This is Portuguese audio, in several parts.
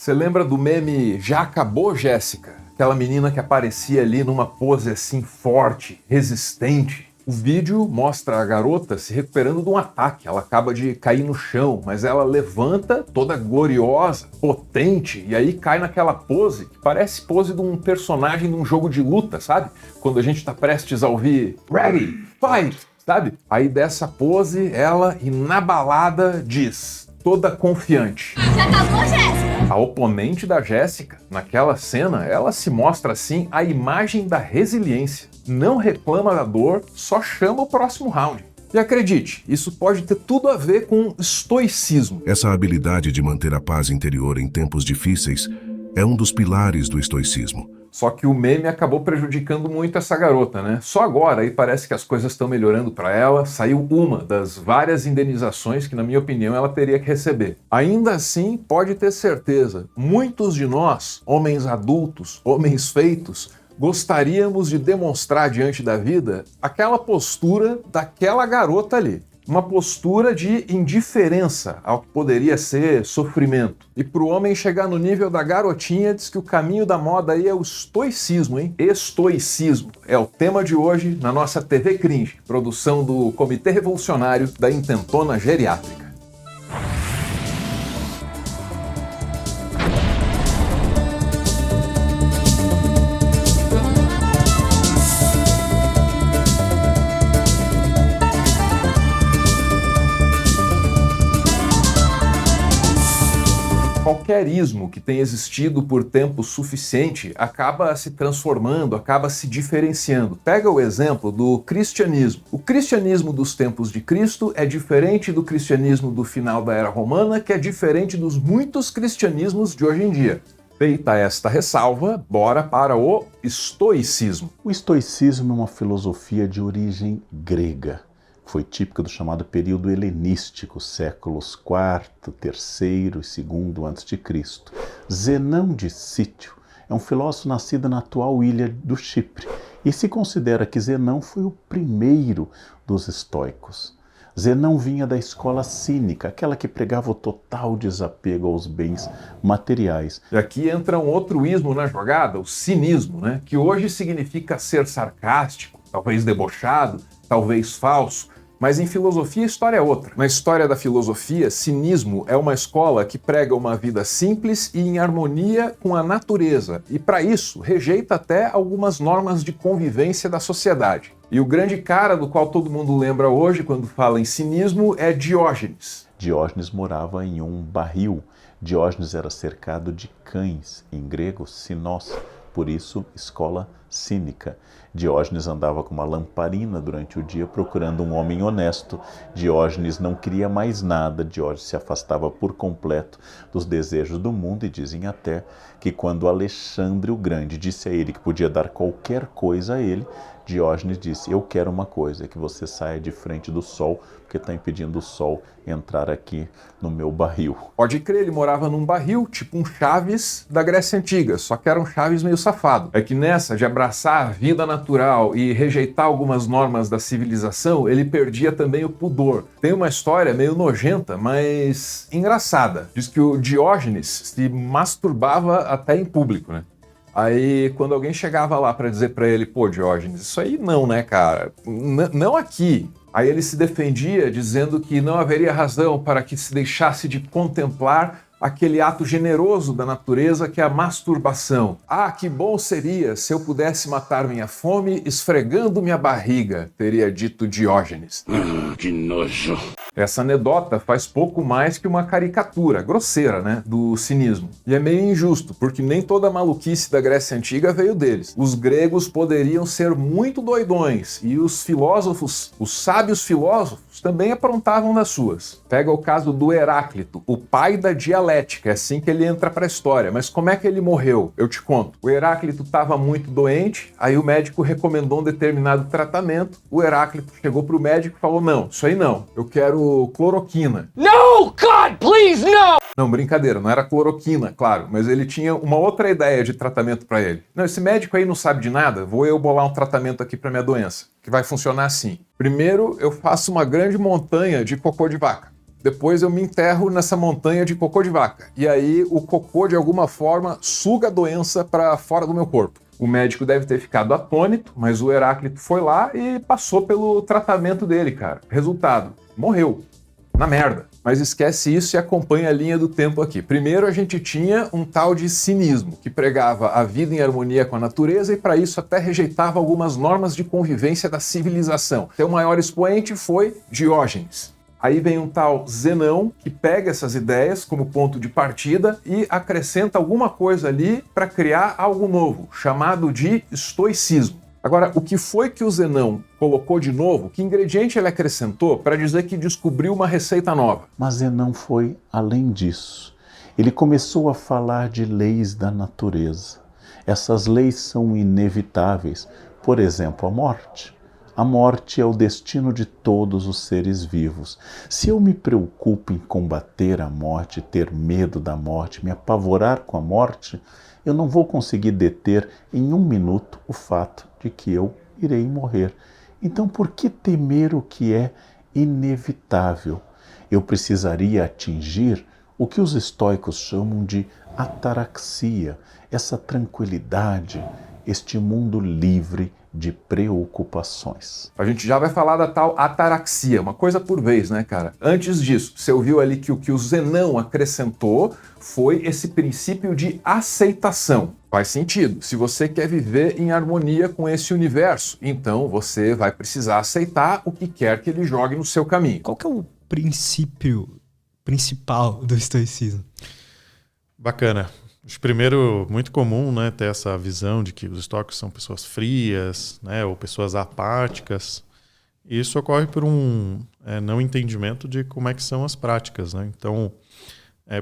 Você lembra do meme Já Acabou, Jéssica? Aquela menina que aparecia ali numa pose assim forte, resistente. O vídeo mostra a garota se recuperando de um ataque. Ela acaba de cair no chão, mas ela levanta toda gloriosa, potente, e aí cai naquela pose que parece pose de um personagem de um jogo de luta, sabe? Quando a gente tá prestes a ouvir Ready, Fight, sabe? Aí dessa pose, ela, inabalada, diz, toda confiante. Já acabou, Jéssica? A oponente da Jéssica, naquela cena, ela se mostra assim a imagem da resiliência. Não reclama da dor, só chama o próximo round. E acredite, isso pode ter tudo a ver com estoicismo. Essa habilidade de manter a paz interior em tempos difíceis é um dos pilares do estoicismo. Só que o meme acabou prejudicando muito essa garota, né? Só agora aí parece que as coisas estão melhorando para ela, saiu uma das várias indenizações que, na minha opinião, ela teria que receber. Ainda assim, pode ter certeza, muitos de nós, homens adultos, homens feitos, gostaríamos de demonstrar diante da vida aquela postura daquela garota ali. Uma postura de indiferença ao que poderia ser sofrimento. E para o homem chegar no nível da garotinha, diz que o caminho da moda aí é o estoicismo, hein? Estoicismo é o tema de hoje na nossa TV Cringe, produção do Comitê Revolucionário da Intentona Geriátrica. Qualquer ismo que tenha existido por tempo suficiente acaba se transformando, acaba se diferenciando. Pega o exemplo do cristianismo. O cristianismo dos tempos de Cristo é diferente do cristianismo do final da Era Romana, que é diferente dos muitos cristianismos de hoje em dia. Feita esta ressalva, bora para o estoicismo. O estoicismo é uma filosofia de origem grega. Foi típica do chamado período helenístico, séculos IV, III e II a.C. Zenão de Cítio é um filósofo nascido na atual ilha do Chipre e se considera que Zenão foi o primeiro dos estoicos. Zenão vinha da escola cínica, aquela que pregava o total desapego aos bens materiais. E aqui entra um outro ismo na jogada, o cinismo, né? Que hoje significa ser sarcástico, talvez debochado, talvez falso. Mas em filosofia a história é outra. Na história da filosofia, cinismo é uma escola que prega uma vida simples e em harmonia com a natureza. E para isso, rejeita até algumas normas de convivência da sociedade. E o grande cara do qual todo mundo lembra hoje quando fala em cinismo é Diógenes. Diógenes morava em um barril. Diógenes era cercado de cães, em grego, sinós, por isso escola cínica. Diógenes andava com uma lamparina durante o dia procurando um homem honesto. Diógenes não queria mais nada. Diógenes se afastava por completo dos desejos do mundo e dizem até que quando Alexandre o Grande disse a ele que podia dar qualquer coisa a ele, Diógenes disse, eu quero uma coisa, é que você saia de frente do sol, porque está impedindo o sol entrar aqui no meu barril. Pode crer, ele morava num barril, tipo um Chaves da Grécia Antiga, só que era um Chaves meio safado. É que nessa de abraçar a vida natural e rejeitar algumas normas da civilização, ele perdia também o pudor. Tem uma história meio nojenta, mas engraçada. Diz que o Diógenes se masturbava até em público, né? Aí, quando alguém chegava lá para dizer para ele, pô, Diógenes, isso aí não, né, cara? Não aqui. Aí ele se defendia dizendo que não haveria razão para que se deixasse de contemplar aquele ato generoso da natureza que é a masturbação. Ah, que bom seria se eu pudesse matar minha fome esfregando minha barriga, teria dito Diógenes. Que nojo. Essa anedota faz pouco mais que uma caricatura, grosseira, né, do cinismo. E é meio injusto, porque nem toda a maluquice da Grécia Antiga veio deles. Os gregos poderiam ser muito doidões, e os filósofos, os sábios filósofos, também aprontavam das suas. Pega o caso do Heráclito, o pai da dialética, é assim que ele entra para a história. Mas como é que ele morreu? Eu te conto. O Heráclito estava muito doente, aí o médico recomendou um determinado tratamento, o Heráclito chegou para o médico e falou, não, isso aí não, eu quero cloroquina. No, God, please, no! Não, brincadeira, não era cloroquina, claro, mas ele tinha uma outra ideia de tratamento para ele. Não, esse médico aí não sabe de nada, vou eu bolar um tratamento aqui para minha doença, que vai funcionar assim. Primeiro, eu faço uma grande montanha de cocô de vaca. depois eu me enterro nessa montanha de cocô de vaca. E aí o cocô, de alguma forma, suga a doença para fora do meu corpo. O médico deve ter ficado atônito, mas o Heráclito foi lá e passou pelo tratamento dele, cara. Resultado, morreu. Na merda. Mas esquece isso e acompanha a linha do tempo aqui. Primeiro a gente tinha um tal de cinismo, que pregava a vida em harmonia com a natureza e para isso até rejeitava algumas normas de convivência da civilização. Seu maior expoente foi Diógenes. Aí vem um tal Zenão, que pega essas ideias como ponto de partida e acrescenta alguma coisa ali para criar algo novo, chamado de estoicismo. Agora, o que foi que o Zenão colocou de novo? Que ingrediente ele acrescentou para dizer que descobriu uma receita nova? Mas Zenão foi além disso. Ele começou a falar de leis da natureza. Essas leis são inevitáveis. Por exemplo, a morte. A morte é o destino de todos os seres vivos. Se eu me preocupo em combater a morte, ter medo da morte, me apavorar com a morte, eu não vou conseguir deter em 1 minuto o fato de que eu irei morrer. Então, por que temer o que é inevitável? Eu precisaria atingir o que os estoicos chamam de ataraxia, essa tranquilidade, este mundo livre de preocupações. A gente já vai falar da tal ataraxia, uma coisa por vez, né, cara? Antes disso, você ouviu ali que o que o Zenão acrescentou foi esse princípio de aceitação. Faz sentido. Se você quer viver em harmonia com esse universo, então você vai precisar aceitar o que quer que ele jogue no seu caminho. Qual que é o princípio principal do estoicismo? Bacana. Acho primeiro muito comum, né, ter essa visão de que os estoicos são pessoas frias, né, ou pessoas apáticas. E isso ocorre por um não entendimento de como é que são as práticas, né? Então,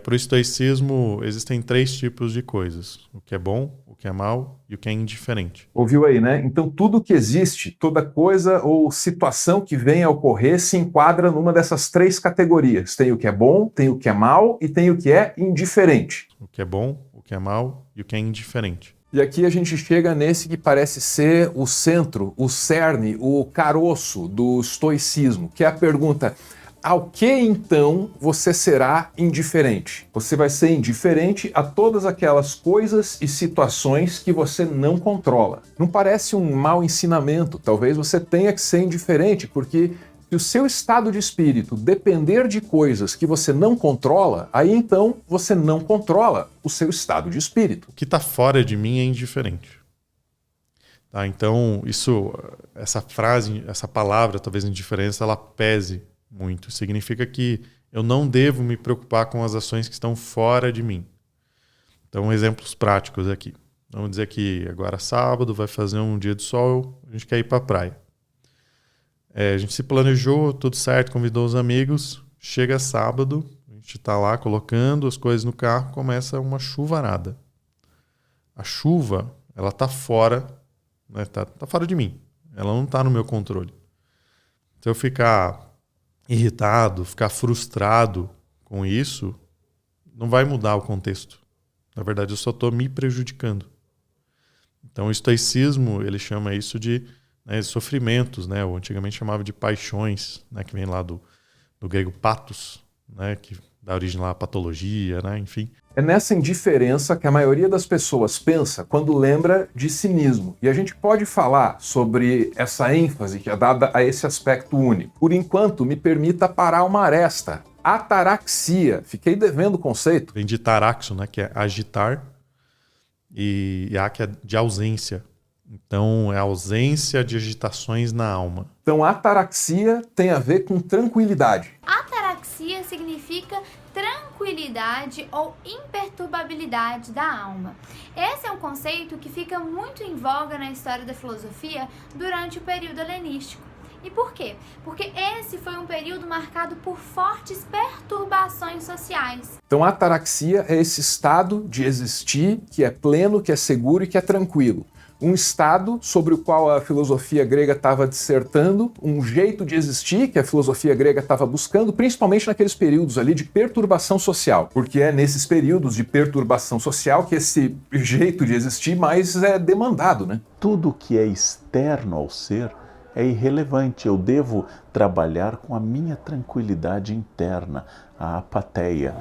para o estoicismo existem 3 tipos de coisas: o que é bom, o que é mal e o que é indiferente. Ouviu aí, né? Então tudo que existe, toda coisa ou situação que venha a ocorrer se enquadra numa dessas 3 categorias. Tem o que é bom, tem o que é mal e tem o que é indiferente. O que é bom, o que é mal e o que é indiferente. E aqui a gente chega nesse que parece ser o centro, o cerne, o caroço do estoicismo, que é a pergunta: ao que então você será indiferente? Você vai ser indiferente a todas aquelas coisas e situações que você não controla. Não parece um mau ensinamento? Talvez você tenha que ser indiferente, porque se o seu estado de espírito depender de coisas que você não controla, aí então você não controla o seu estado de espírito. O que está fora de mim é indiferente. Tá? Então, essa frase, essa palavra, talvez indiferença, ela pese muito. Significa que eu não devo me preocupar com as ações que estão fora de mim. Então, exemplos práticos aqui. Vamos dizer que agora sábado vai fazer um dia de sol, a gente quer ir para a praia. A gente se planejou, tudo certo, convidou os amigos, chega sábado, a gente está lá colocando as coisas no carro, começa uma chuvarada. A chuva, ela está fora, né, tá fora de mim, ela não está no meu controle. Se eu ficar irritado, ficar frustrado com isso, não vai mudar o contexto. Na verdade, eu só estou me prejudicando. Então, o estoicismo, ele chama isso de sofrimentos, né? Ou antigamente chamava de paixões, né? Que vem lá do grego pathos, né? Que dá origem lá à patologia, né? Enfim. É nessa indiferença que a maioria das pessoas pensa quando lembra de cinismo. E a gente pode falar sobre essa ênfase que é dada a esse aspecto único. Por enquanto, me permita parar uma aresta. Ataraxia. Fiquei devendo o conceito. Vem de taraxo, né? Que é agitar, e a que é de ausência. Então, é a ausência de agitações na alma. Então, ataraxia tem a ver com tranquilidade. Ataraxia significa tranquilidade ou imperturbabilidade da alma. Esse é um conceito que fica muito em voga na história da filosofia durante o período helenístico. E por quê? Porque esse foi um período marcado por fortes perturbações sociais. Então, a ataraxia é esse estado de existir que é pleno, que é seguro e que é tranquilo. Um estado sobre o qual a filosofia grega estava dissertando, um jeito de existir que a filosofia grega estava buscando, principalmente naqueles períodos ali de perturbação social, porque é nesses períodos de perturbação social que esse jeito de existir mais é demandado, né? Tudo que é externo ao ser é irrelevante. Eu devo trabalhar com a minha tranquilidade interna, a apatheia.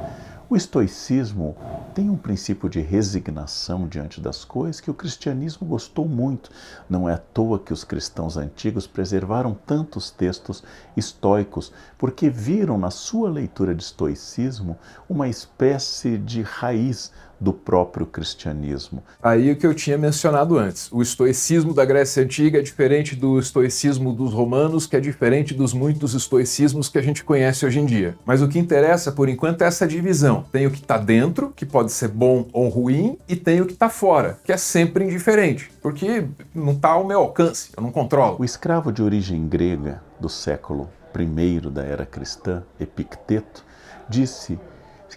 O estoicismo tem um princípio de resignação diante das coisas que o cristianismo gostou muito. Não é à toa que os cristãos antigos preservaram tantos textos estoicos, porque viram na sua leitura de estoicismo uma espécie de raiz do próprio cristianismo. Aí o que eu tinha mencionado antes, o estoicismo da Grécia Antiga é diferente do estoicismo dos romanos, que é diferente dos muitos estoicismos que a gente conhece hoje em dia. Mas o que interessa, por enquanto, é essa divisão. Tem o que está dentro, que pode ser bom ou ruim, e tem o que está fora, que é sempre indiferente, porque não está ao meu alcance, eu não controlo. O escravo de origem grega do século I da era cristã, Epicteto, disse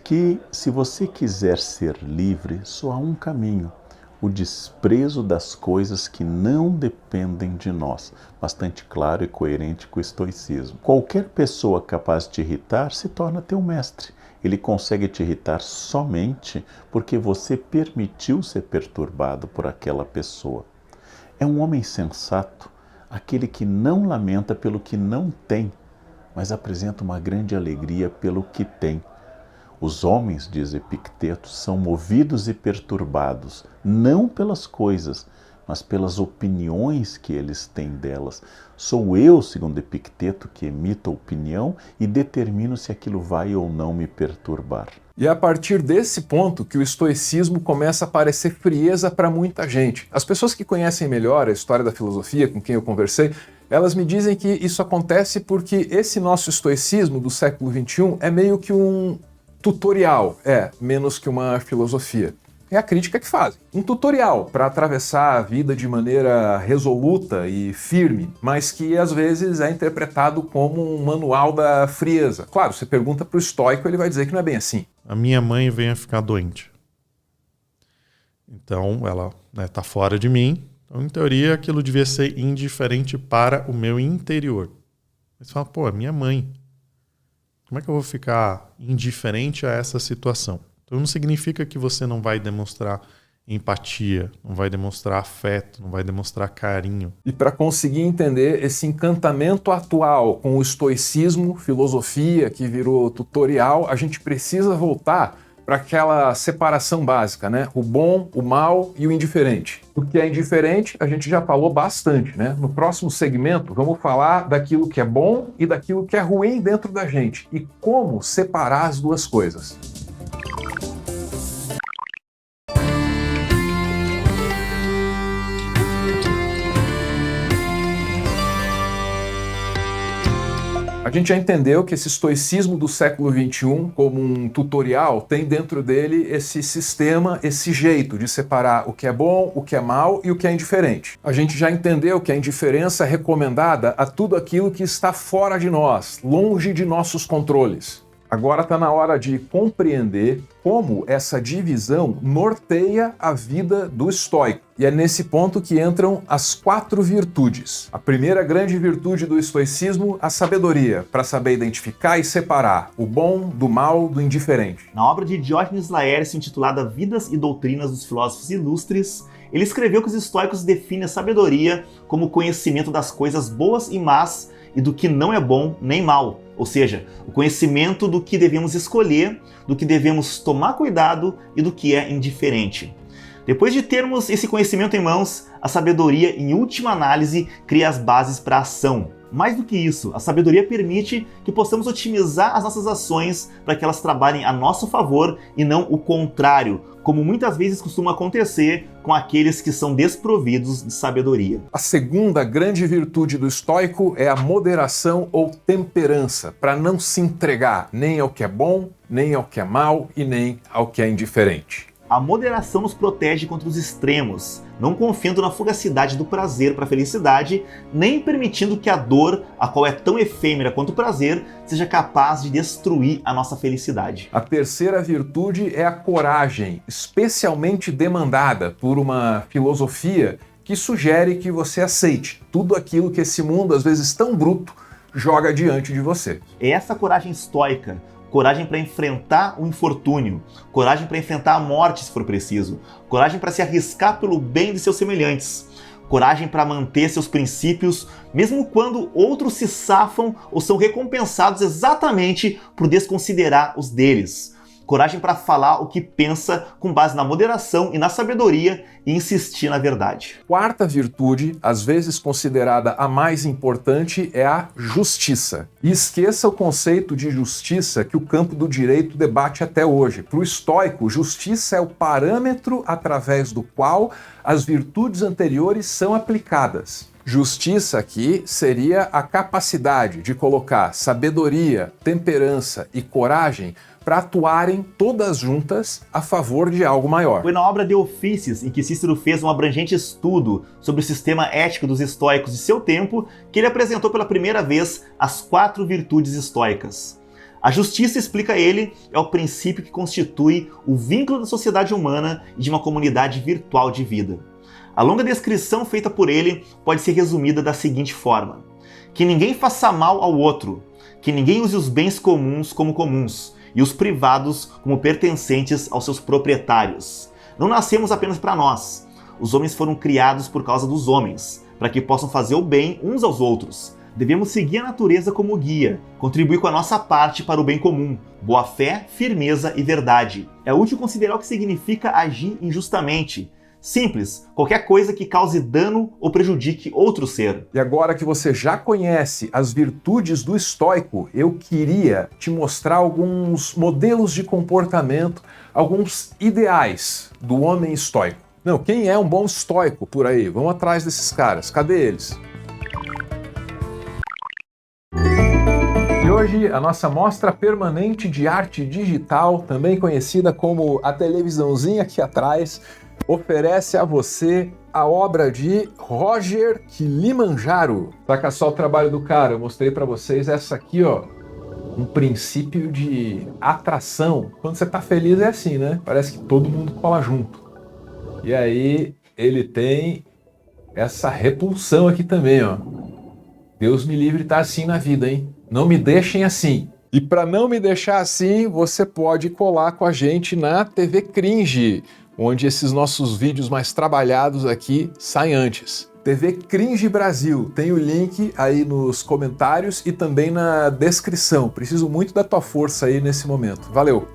que se você quiser ser livre, só há um caminho: o desprezo das coisas que não dependem de nós. Bastante claro e coerente com o estoicismo. Qualquer pessoa capaz de te irritar se torna teu mestre. Ele consegue te irritar somente porque você permitiu ser perturbado por aquela pessoa. É um homem sensato aquele que não lamenta pelo que não tem, mas apresenta uma grande alegria pelo que tem. Os homens, diz Epicteto, são movidos e perturbados, não pelas coisas, mas pelas opiniões que eles têm delas. Sou eu, segundo Epicteto, que emito a opinião e determino se aquilo vai ou não me perturbar. E é a partir desse ponto que o estoicismo começa a parecer frieza para muita gente. As pessoas que conhecem melhor a história da filosofia, com quem eu conversei, elas me dizem que isso acontece porque esse nosso estoicismo do século XXI é meio que um tutorial, menos que uma filosofia. É a crítica que fazem. Um tutorial para atravessar a vida de maneira resoluta e firme, mas que às vezes é interpretado como um manual da frieza. Claro, você pergunta para o estoico, ele vai dizer que não é bem assim. A minha mãe vem a ficar doente. Então, ela está fora de mim. Então, em teoria, aquilo devia ser indiferente para o meu interior. Mas você fala, pô, é minha mãe. Como é que eu vou ficar indiferente a essa situação? Então não significa que você não vai demonstrar empatia, não vai demonstrar afeto, não vai demonstrar carinho. E para conseguir entender esse encantamento atual com o estoicismo, filosofia que virou tutorial, a gente precisa voltar para aquela separação básica, né? O bom, o mal e o indiferente. O que é indiferente, a gente já falou bastante, né? No próximo segmento, vamos falar daquilo que é bom e daquilo que é ruim dentro da gente e como separar as duas coisas. A gente já entendeu que esse estoicismo do século XXI, como um tutorial, tem dentro dele esse sistema, esse jeito de separar o que é bom, o que é mal e o que é indiferente. A gente já entendeu que a indiferença é recomendada a tudo aquilo que está fora de nós, longe de nossos controles. Agora está na hora de compreender como essa divisão norteia a vida do estoico. E é nesse ponto que entram as 4 virtudes. A primeira grande virtude do estoicismo, a sabedoria, para saber identificar e separar o bom do mal, do indiferente. Na obra de Diógenes Laércio, intitulada Vidas e Doutrinas dos Filósofos Ilustres, ele escreveu que os estoicos definem a sabedoria como o conhecimento das coisas boas e más e do que não é bom nem mal. Ou seja, o conhecimento do que devemos escolher, do que devemos tomar cuidado e do que é indiferente. Depois de termos esse conhecimento em mãos, a sabedoria, em última análise, cria as bases para a ação. Mais do que isso, a sabedoria permite que possamos otimizar as nossas ações para que elas trabalhem a nosso favor e não o contrário, como muitas vezes costuma acontecer com aqueles que são desprovidos de sabedoria. A segunda grande virtude do estoico é a moderação ou temperança, para não se entregar nem ao que é bom, nem ao que é mal e nem ao que é indiferente. A moderação nos protege contra os extremos, não confiando na fugacidade do prazer para a felicidade, nem permitindo que a dor, a qual é tão efêmera quanto o prazer, seja capaz de destruir a nossa felicidade. A terceira virtude é a coragem, especialmente demandada por uma filosofia que sugere que você aceite tudo aquilo que esse mundo, às vezes tão bruto, joga diante de você. É essa coragem estoica, coragem para enfrentar o infortúnio, coragem para enfrentar a morte se for preciso, coragem para se arriscar pelo bem de seus semelhantes, coragem para manter seus princípios, mesmo quando outros se safam ou são recompensados exatamente por desconsiderar os deles. Coragem para falar o que pensa com base na moderação e na sabedoria e insistir na verdade. Quarta virtude, às vezes considerada a mais importante, é a justiça. E esqueça o conceito de justiça que o campo do direito debate até hoje. Para o estoico, justiça é o parâmetro através do qual as virtudes anteriores são aplicadas. Justiça aqui seria a capacidade de colocar sabedoria, temperança e coragem para atuarem todas juntas a favor de algo maior. Foi na obra De Officiis, em que Cícero fez um abrangente estudo sobre o sistema ético dos estoicos de seu tempo, que ele apresentou pela primeira vez as 4 virtudes estoicas. A justiça, explica ele, é o princípio que constitui o vínculo da sociedade humana e de uma comunidade virtual de vida. A longa descrição feita por ele pode ser resumida da seguinte forma: que ninguém faça mal ao outro, que ninguém use os bens comuns como comuns, e os privados como pertencentes aos seus proprietários. Não nascemos apenas para nós. Os homens foram criados por causa dos homens, para que possam fazer o bem uns aos outros. Devemos seguir a natureza como guia, contribuir com a nossa parte para o bem comum, boa fé, firmeza e verdade. É útil considerar o que significa agir injustamente. Simples, qualquer coisa que cause dano ou prejudique outro ser. E agora que você já conhece as virtudes do estoico, eu queria te mostrar alguns modelos de comportamento, alguns ideais do homem estoico. Não, quem é um bom estoico por aí? Vamos atrás desses caras, cadê eles? E hoje a nossa mostra permanente de arte digital, também conhecida como a televisãozinha aqui atrás, oferece a você a obra de Roger Kilimanjaro. Saca só o trabalho do cara, eu mostrei para vocês essa aqui, ó, um princípio de atração. Quando você tá feliz é assim, né? Parece que todo mundo cola junto. E aí ele tem essa repulsão aqui também, ó. Deus me livre tá assim na vida, hein? Não me deixem assim. E para não me deixar assim, você pode colar com a gente na TV Cringe, onde esses nossos vídeos mais trabalhados aqui saem antes. TV Cringe Brasil, tem o link aí nos comentários e também na descrição. Preciso muito da tua força aí nesse momento. Valeu!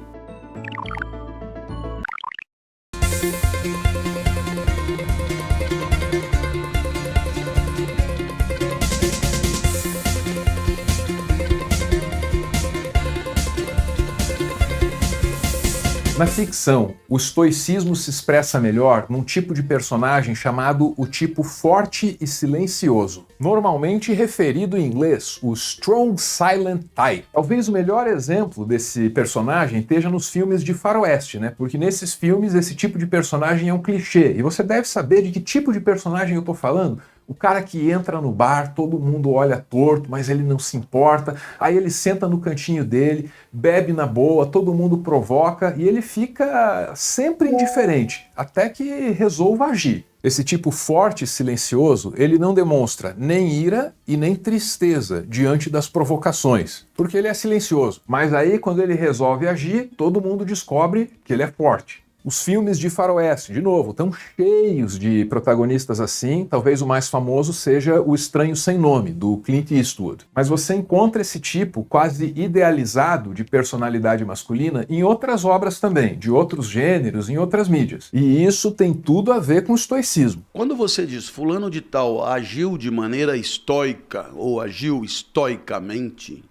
Na ficção, o estoicismo se expressa melhor num tipo de personagem chamado o tipo forte e silencioso, normalmente referido em inglês, o Strong Silent Type. Talvez o melhor exemplo desse personagem esteja nos filmes de faroeste, né? Porque nesses filmes esse tipo de personagem é um clichê, e você deve saber de que tipo de personagem eu tô falando. O cara que entra no bar, todo mundo olha torto, mas ele não se importa, aí ele senta no cantinho dele, bebe na boa, todo mundo provoca e ele fica sempre indiferente, até que resolva agir. Esse tipo forte e silencioso, ele não demonstra nem ira e nem tristeza diante das provocações, porque ele é silencioso. Mas aí, quando ele resolve agir, todo mundo descobre que ele é forte. Os filmes de faroeste, de novo, estão cheios de protagonistas assim. Talvez o mais famoso seja O Estranho Sem Nome, do Clint Eastwood. Mas você encontra esse tipo quase idealizado de personalidade masculina em outras obras também, de outros gêneros, em outras mídias. E isso tem tudo a ver com o estoicismo. Quando você diz fulano de tal agiu de maneira estoica ou agiu estoicamente,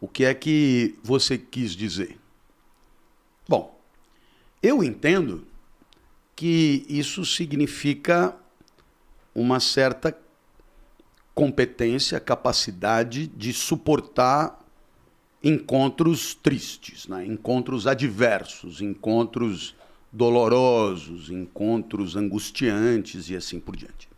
o que é que você quis dizer? Bom, eu entendo que isso significa uma certa competência, capacidade de suportar encontros tristes, né? Encontros adversos, encontros dolorosos, encontros angustiantes e assim por diante.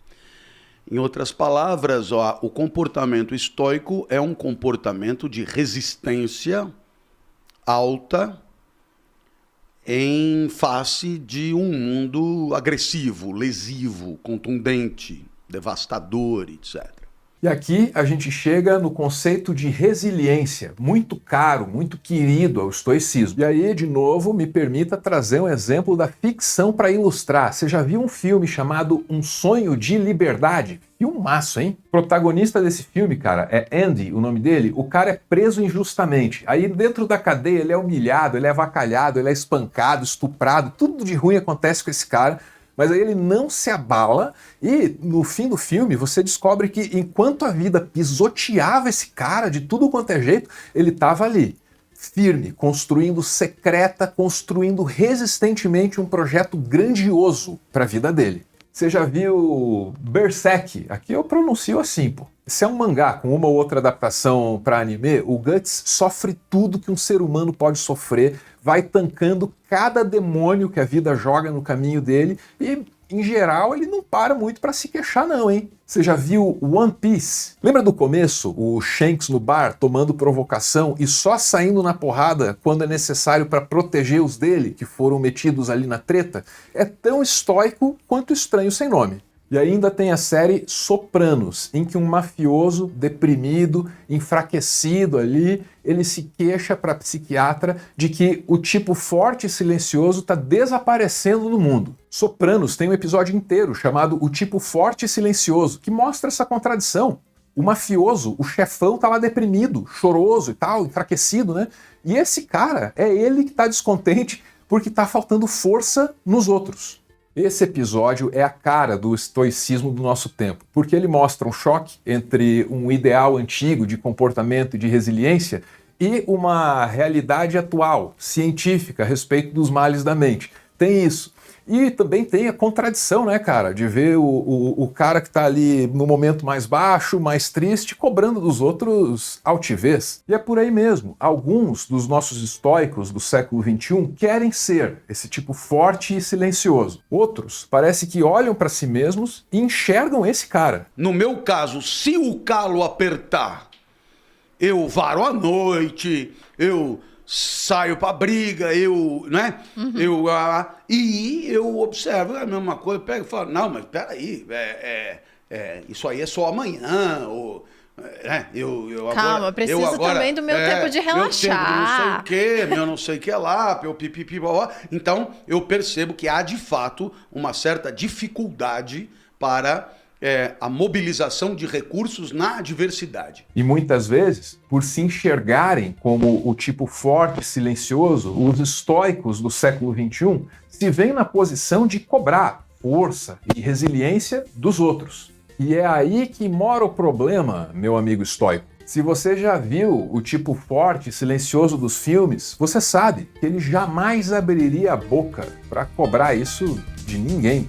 Em outras palavras, o comportamento estoico é um comportamento de resistência alta em face de um mundo agressivo, lesivo, contundente, devastador, etc. E aqui a gente chega no conceito de resiliência, muito caro, muito querido ao estoicismo. E aí, de novo, me permita trazer um exemplo da ficção para ilustrar. Você já viu um filme chamado Um Sonho de Liberdade? Filmaço, hein? O protagonista desse filme, cara, é Andy, o nome dele. O cara é preso injustamente. Aí dentro da cadeia ele é humilhado, ele é avacalhado, ele é espancado, estuprado, tudo de ruim acontece com esse cara. Mas aí ele não se abala e no fim do filme você descobre que enquanto a vida pisoteava esse cara de tudo quanto é jeito, ele estava ali, firme, construindo secreta, construindo resistentemente um projeto grandioso para a vida dele. Você já viu Berserk? Aqui eu pronuncio assim, pô. Se é um mangá com uma ou outra adaptação para anime, o Guts sofre tudo que um ser humano pode sofrer, vai tancando cada demônio que a vida joga no caminho dele e, em geral, ele não para muito para se queixar não, hein? Você já viu One Piece? Lembra do começo? O Shanks no bar tomando provocação e só saindo na porrada quando é necessário para proteger os dele, que foram metidos ali na treta? É tão estoico quanto Estranho Sem Nome. E ainda tem a série Sopranos, em que um mafioso, deprimido, enfraquecido ali, ele se queixa para a psiquiatra de que o tipo forte e silencioso está desaparecendo no mundo. Sopranos tem um episódio inteiro chamado O Tipo Forte e Silencioso, que mostra essa contradição. O mafioso, o chefão, tá lá deprimido, choroso e tal, enfraquecido, né? E esse cara é ele que tá descontente porque tá faltando força nos outros. Esse episódio é a cara do estoicismo do nosso tempo, porque ele mostra um choque entre um ideal antigo de comportamento e de resiliência e uma realidade atual, científica, a respeito dos males da mente. Tem isso. E também tem a contradição, né, cara, de ver o cara que está ali no momento mais baixo, mais triste, cobrando dos outros altivez. E é por aí mesmo. Alguns dos nossos estoicos do século XXI querem ser esse tipo forte e silencioso. Outros parece que olham para si mesmos e enxergam esse cara. No meu caso, se o calo apertar, eu varo à noite, eu saio pra briga, né? E eu observo a mesma coisa, pego e falo, não, mas peraí, isso aí é só amanhã, ou... Calma, preciso também do meu tempo de relaxar. Meu não sei o que lá, meu pipipi, blá. Então, eu percebo que há, de fato, uma certa dificuldade para a mobilização de recursos na adversidade. E muitas vezes, por se enxergarem como o tipo forte e silencioso, os estoicos do século XXI se veem na posição de cobrar força e resiliência dos outros. E é aí que mora o problema, meu amigo estoico. Se você já viu o tipo forte e silencioso dos filmes, você sabe que ele jamais abriria a boca para cobrar isso de ninguém.